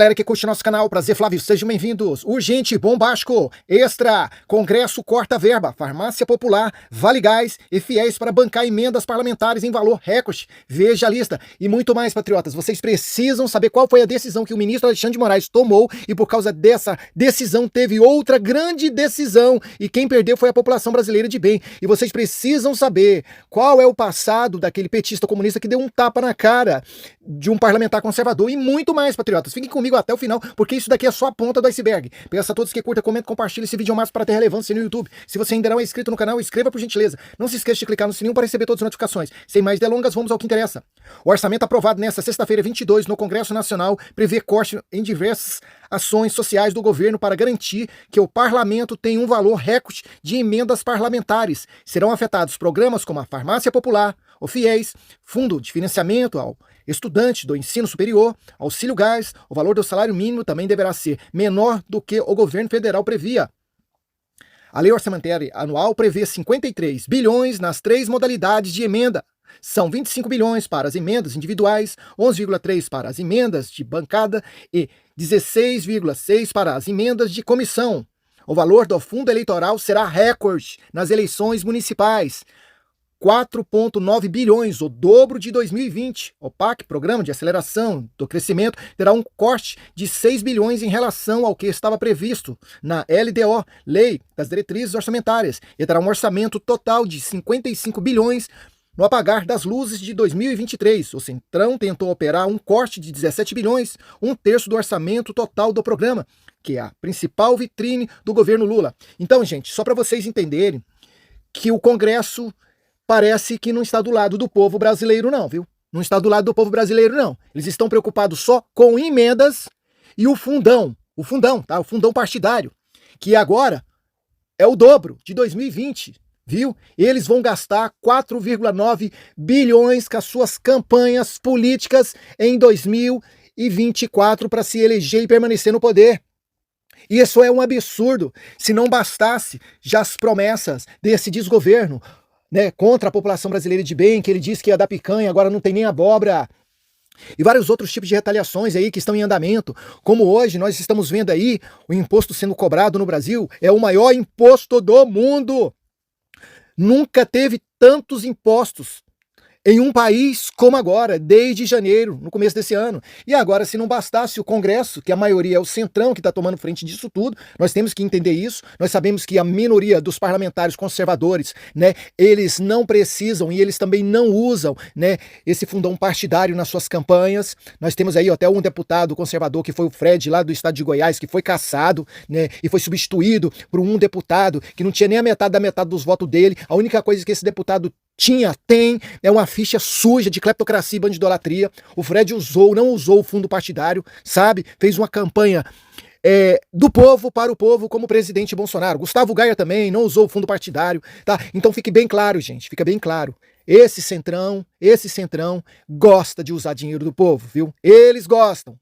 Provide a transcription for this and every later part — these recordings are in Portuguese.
Galera que curte nosso canal, prazer Flávio, sejam bem-vindos. Urgente, bombástico, extra, Congresso corta verba, farmácia popular, Vale Gás e fiéis para bancar emendas parlamentares em valor recorde. Veja a lista e muito mais, patriotas. Vocês precisam saber qual foi a decisão que o ministro Alexandre de Moraes tomou e por causa dessa decisão teve outra grande decisão e quem perdeu foi a população brasileira de bem. E vocês precisam saber qual é o passado daquele petista comunista que deu um tapa na cara de um parlamentar conservador e muito mais, patriotas. Fiquem comigo até o final, porque isso daqui é só a ponta do iceberg. Peço a todos que curtam, comentem, compartilhem esse vídeo ao máximo para ter relevância no YouTube. Se você ainda não é inscrito no canal, inscreva por gentileza. Não se esqueça de clicar no sininho para receber todas as notificações. Sem mais delongas, vamos ao que interessa. O orçamento aprovado nesta sexta-feira, 22, no Congresso Nacional, prevê corte em diversas ações sociais do governo para garantir que o parlamento tenha um valor recorde de emendas parlamentares. Serão afetados programas como a Farmácia Popular, o FIES, Fundo de Financiamento ao Estudante do Ensino Superior, Auxílio Gás. O valor do salário mínimo também deverá ser menor do que o governo federal previa. A lei orçamentária anual prevê 53 bilhões nas três modalidades de emenda. São 25 bilhões para as emendas individuais, 11,3 para as emendas de bancada e 16,6 para as emendas de comissão. O valor do fundo eleitoral será recorde nas eleições municipais. 4,9 bilhões, o dobro de 2020. O PAC, Programa de Aceleração do Crescimento, terá um corte de 6 bilhões em relação ao que estava previsto na LDO, Lei das Diretrizes Orçamentárias, e terá um orçamento total de 55 bilhões no apagar das luzes de 2023. O Centrão tentou operar um corte de 17 bilhões, um terço do orçamento total do programa, que é a principal vitrine do governo Lula. Então, gente, só para vocês entenderem que o Congresso parece que não está do lado do povo brasileiro não, viu? Não está do lado do povo brasileiro não. Eles estão preocupados só com emendas e o fundão, tá? O fundão partidário, que agora é o dobro de 2020, viu? Eles vão gastar 4,9 bilhões com as suas campanhas políticas em 2024 para se eleger e permanecer no poder. Isso é um absurdo. Se não bastasse já as promessas desse desgoverno, né, contra a população brasileira de bem, que ele disse que ia dar picanha, agora não tem nem abóbora, e vários outros tipos de retaliações aí que estão em andamento, como hoje nós estamos vendo aí o imposto sendo cobrado no Brasil, é o maior imposto do mundo. Nunca teve tantos impostos em um país como agora, desde janeiro, no começo desse ano. E agora, se não bastasse o Congresso, que a maioria é o Centrão que está tomando frente disso tudo, nós temos que entender isso, nós sabemos que a minoria dos parlamentares conservadores, né, eles não precisam e eles também não usam, né, esse fundão partidário nas suas campanhas. Nós temos aí até um deputado conservador, que foi o Fred, lá do estado de Goiás, que foi cassado, né, e foi substituído por um deputado que não tinha nem a metade da metade dos votos dele. A única coisa que esse deputado tem, é uma ficha suja de cleptocracia e bandidolatria. O Fred não usou o fundo partidário, sabe? Fez uma campanha do povo para o povo, como o presidente Bolsonaro. Gustavo Gaia também não usou o fundo partidário, tá? Então fique bem claro, gente, fica bem claro. Esse centrão gosta de usar dinheiro do povo, viu? Eles gostam.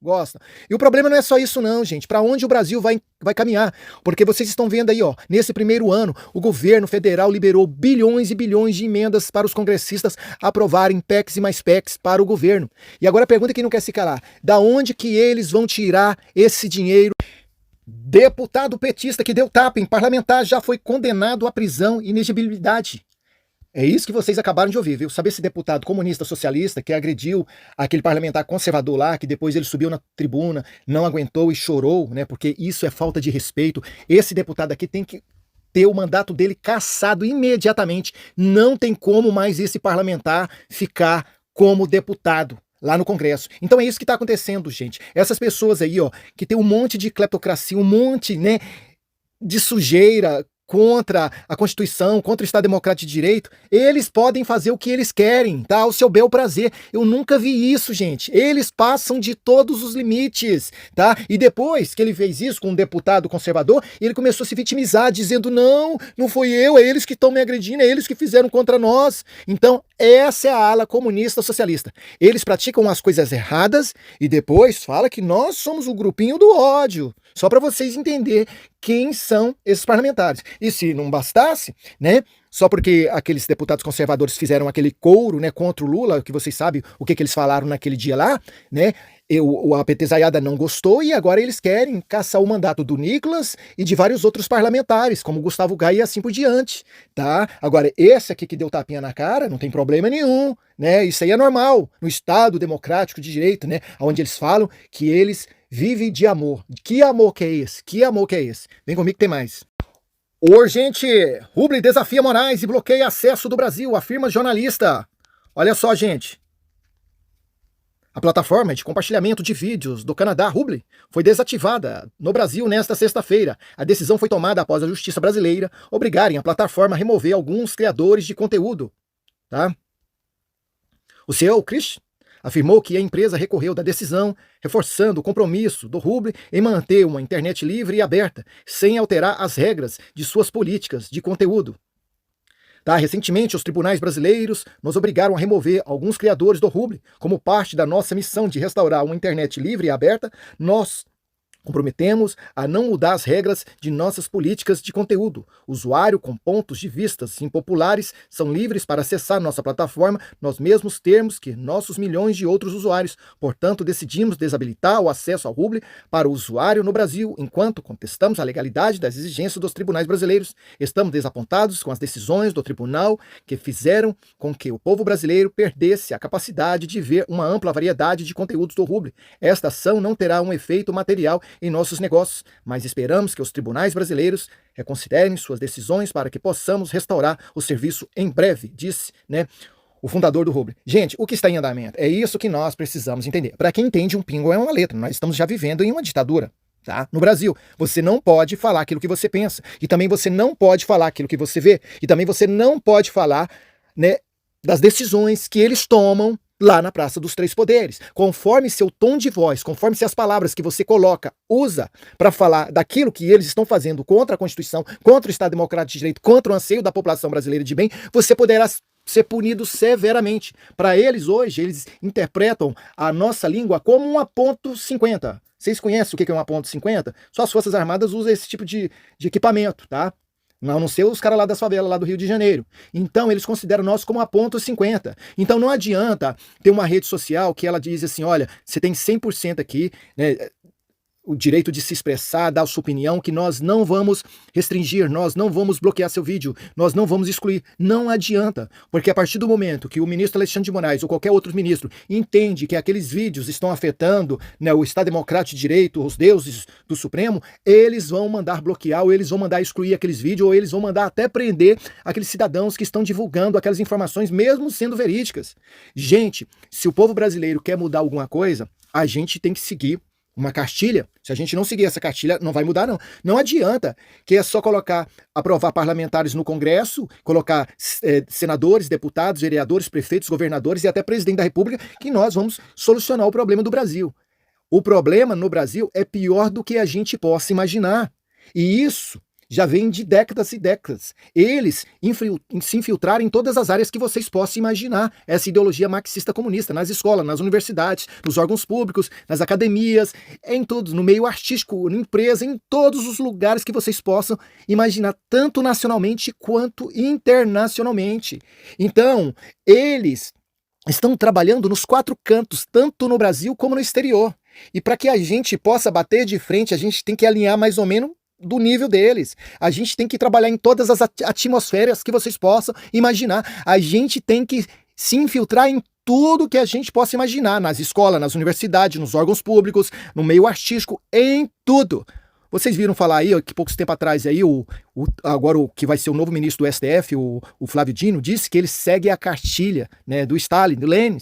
E o problema não é só isso não, gente. Para onde o Brasil vai caminhar? Porque vocês estão vendo aí, ó, nesse primeiro ano, o governo federal liberou bilhões e bilhões de emendas para os congressistas aprovarem PECs e mais PECs para o governo. E agora a pergunta que não quer se calar, da onde que eles vão tirar esse dinheiro? Deputado petista que deu tapa em parlamentar já foi condenado à prisão e inexigibilidade. É isso que vocês acabaram de ouvir, viu? Sabe esse deputado comunista socialista que agrediu aquele parlamentar conservador lá, que depois ele subiu na tribuna, não aguentou e chorou, né? Porque isso é falta de respeito. Esse deputado aqui tem que ter o mandato dele cassado imediatamente. Não tem como mais esse parlamentar ficar como deputado lá no Congresso. Então é isso que está acontecendo, gente. Essas pessoas aí, ó, que tem um monte de cleptocracia, um monte, né, de sujeira contra a Constituição, contra o Estado Democrático de Direito, eles podem fazer o que eles querem, tá? Ao seu bel prazer. Eu nunca vi isso, gente. Eles passam de todos os limites, tá? E depois que ele fez isso com um deputado conservador, ele começou a se vitimizar, dizendo, não foi eu, é eles que estão me agredindo, é eles que fizeram contra nós. Então, essa é a ala comunista socialista. Eles praticam as coisas erradas e depois fala que nós somos o grupinho do ódio. Só para vocês entenderem quem são esses parlamentares. E se não bastasse, né, só porque aqueles deputados conservadores fizeram aquele couro, né, contra o Lula, que vocês sabem o que eles falaram naquele dia lá, né, a petezaiada não gostou e agora eles querem caçar o mandato do Nicolas e de vários outros parlamentares, como Gustavo Gai e assim por diante, tá? Agora, esse aqui que deu tapinha na cara, não tem problema nenhum, né? Isso aí é normal, no Estado democrático de direito, né? Onde eles falam que eles vivem de amor. Que amor que é esse? Que amor que é esse? Vem comigo que tem mais. Urgente! Rubli desafia Moraes e bloqueia acesso do Brasil, afirma jornalista. Olha só, gente. A plataforma de compartilhamento de vídeos do Canadá, Rubli, foi desativada no Brasil nesta sexta-feira. A decisão foi tomada após a justiça brasileira obrigarem a plataforma a remover alguns criadores de conteúdo. Tá? O CEO, Chris, afirmou que a empresa recorreu da decisão, reforçando o compromisso do Rubli em manter uma internet livre e aberta, sem alterar as regras de suas políticas de conteúdo. Tá, recentemente, os tribunais brasileiros nos obrigaram a remover alguns criadores do Rubli. Como parte da nossa missão de restaurar uma internet livre e aberta, nós comprometemos a não mudar as regras de nossas políticas de conteúdo. O usuário com pontos de vistas impopulares são livres para acessar nossa plataforma nos mesmos termos que nossos milhões de outros usuários. Portanto, decidimos desabilitar o acesso ao Rubli para o usuário no Brasil, enquanto contestamos a legalidade das exigências dos tribunais brasileiros. Estamos desapontados com as decisões do tribunal que fizeram com que o povo brasileiro perdesse a capacidade de ver uma ampla variedade de conteúdos do Rubli. Esta ação não terá um efeito material em nossos negócios, mas esperamos que os tribunais brasileiros reconsiderem suas decisões para que possamos restaurar o serviço em breve, disse, né, o fundador do Rubli. Gente, o que está em andamento? É isso que nós precisamos entender. Para quem entende, um pingo é uma letra. Nós estamos já vivendo em uma ditadura. Tá? No Brasil, você não pode falar aquilo que você pensa. E também você não pode falar aquilo que você vê. E também você não pode falar, né, das decisões que eles tomam lá na Praça dos Três Poderes. Conforme seu tom de voz, conforme se as palavras que você coloca, usa para falar daquilo que eles estão fazendo contra a Constituição, contra o Estado Democrático de Direito, contra o anseio da população brasileira de bem, você poderá ser punido severamente. Para eles hoje, eles interpretam a nossa língua como uma ponto .50. Vocês conhecem o que é uma ponto .50? Só as Forças Armadas usam esse tipo de equipamento, tá? Não sei os caras lá das favelas, lá do Rio de Janeiro. Então, eles consideram nós como a ponto .50. Então, não adianta ter uma rede social que ela diz assim, olha, você tem 100% aqui, né, o direito de se expressar, dar a sua opinião, que nós não vamos restringir, nós não vamos bloquear seu vídeo, nós não vamos excluir. Não adianta, porque a partir do momento que o ministro Alexandre de Moraes ou qualquer outro ministro entende que aqueles vídeos estão afetando, né, o Estado Democrático de Direito, os deuses do Supremo, eles vão mandar bloquear, ou eles vão mandar excluir aqueles vídeos, ou eles vão mandar até prender aqueles cidadãos que estão divulgando aquelas informações, mesmo sendo verídicas. Gente, se o povo brasileiro quer mudar alguma coisa, a gente tem que seguir uma cartilha. Se a gente não seguir essa cartilha, não vai mudar, não. Não adianta que é só aprovar parlamentares no Congresso, colocar senadores, deputados, vereadores, prefeitos, governadores e até presidente da República, que nós vamos solucionar o problema do Brasil. O problema no Brasil é pior do que a gente possa imaginar. E isso já vem de décadas e décadas. Eles se infiltraram em todas as áreas que vocês possam imaginar. Essa ideologia marxista-comunista, nas escolas, nas universidades, nos órgãos públicos, nas academias, em todos, no meio artístico, na empresa, em todos os lugares que vocês possam imaginar, tanto nacionalmente quanto internacionalmente. Então, eles estão trabalhando nos 4 cantos, tanto no Brasil como no exterior. E para que a gente possa bater de frente, a gente tem que alinhar mais ou menos do nível deles. A gente tem que trabalhar em todas as atmosferas que vocês possam imaginar. A gente tem que se infiltrar em tudo que a gente possa imaginar, nas escolas, nas universidades, nos órgãos públicos, no meio artístico, em tudo. Vocês viram falar aí, que poucos tempo atrás aí, agora o que vai ser o novo ministro do STF, o Flávio Dino, disse que ele segue a cartilha, né, do Stalin, do Lenin.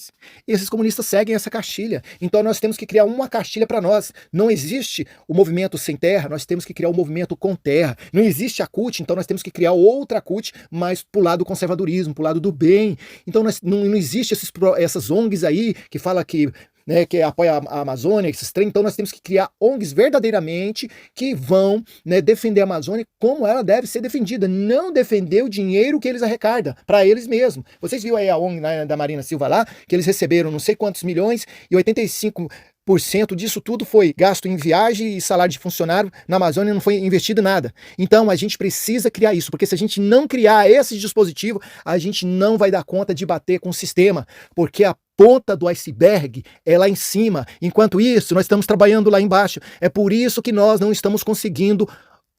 Esses comunistas seguem essa cartilha. Então nós temos que criar uma cartilha para nós. Não existe o movimento sem terra, nós temos que criar o movimento com terra. Não existe a CUT, então nós temos que criar outra CUT, mas pro lado do conservadorismo, pro lado do bem. Então não existe essas ONGs aí que fala que, né, que apoia a Amazônia, esses trem. Então nós temos que criar ONGs verdadeiramente que vão, né, defender a Amazônia como ela deve ser defendida, não defender o dinheiro que eles arrecadam para eles mesmos. Vocês viram aí a ONG, né, da Marina Silva lá, que eles receberam não sei quantos milhões e 85 disso tudo foi gasto em viagem e salário de funcionário na Amazônia, não foi investido em nada. Então a gente precisa criar isso, porque se a gente não criar esse dispositivo, a gente não vai dar conta de bater com o sistema, porque a ponta do iceberg é lá em cima. Enquanto isso, nós estamos trabalhando lá embaixo. É por isso que nós não estamos conseguindo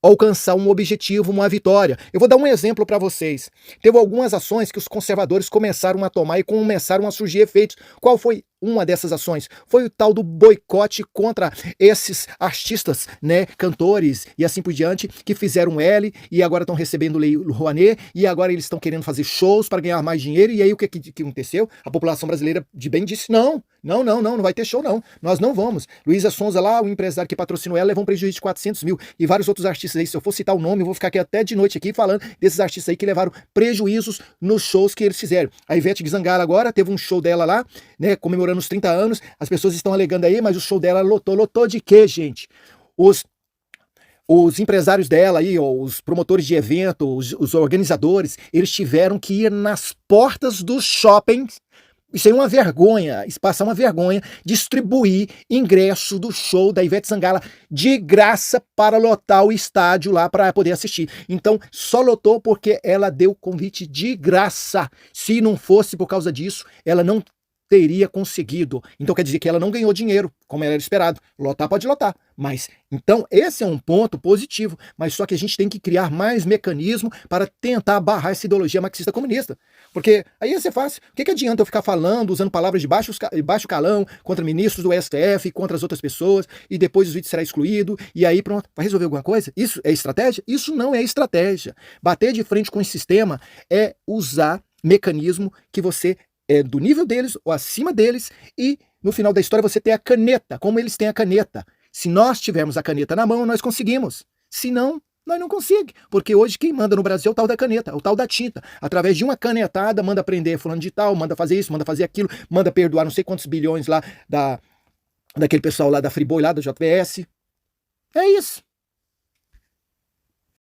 alcançar um objetivo, uma vitória. Eu vou dar um exemplo para vocês. Teve algumas ações que os conservadores começaram a tomar e começaram a surgir efeitos. Qual foi uma dessas ações? Foi o tal do boicote contra esses artistas, né, cantores e assim por diante, que fizeram L e agora estão recebendo Lei Rouanet e agora eles estão querendo fazer shows para ganhar mais dinheiro. E aí o que aconteceu? A população brasileira de bem disse: não vai ter show não, nós não vamos. Luísa Sonza lá, o empresário que patrocinou ela, levou um prejuízo de 400 mil e vários outros artistas aí. Se eu for citar o nome, eu vou ficar aqui até de noite aqui falando desses artistas aí que levaram prejuízos nos shows que eles fizeram. A Ivete Zangara agora teve um show dela lá, né, comemorando os 30 anos, as pessoas estão alegando aí, mas o show dela lotou de quê, gente? Os empresários dela aí, os promotores de evento, os organizadores, eles tiveram que ir nas portas dos shoppings. Isso é uma vergonha, isso passa uma vergonha, distribuir ingresso do show da Ivete Sangalo de graça para lotar o estádio lá para poder assistir. Então, só lotou porque ela deu convite de graça. Se não fosse por causa disso, ela não teria conseguido. Então quer dizer que ela não ganhou dinheiro, como era esperado. Lotar pode lotar. Mas, então, esse é um ponto positivo. Mas só que a gente tem que criar mais mecanismo para tentar barrar essa ideologia marxista-comunista. Porque aí ia ser fácil. O que adianta eu ficar falando, usando palavras de baixo calão, contra ministros do STF, contra as outras pessoas, e depois o vídeo será excluído, e aí pronto, vai resolver alguma coisa? Isso é estratégia? Isso não é estratégia. Bater de frente com esse sistema é usar mecanismo que você é do nível deles ou acima deles, e no final da história você tem a caneta, como eles têm a caneta. Se nós tivermos a caneta na mão, nós conseguimos. Se não, nós não conseguimos. Porque hoje quem manda no Brasil é o tal da caneta, é o tal da tinta. Através de uma canetada, manda prender fulano de tal, manda fazer isso, manda fazer aquilo, manda perdoar não sei quantos bilhões lá daquele pessoal lá da Friboi, lá da JBS. É isso.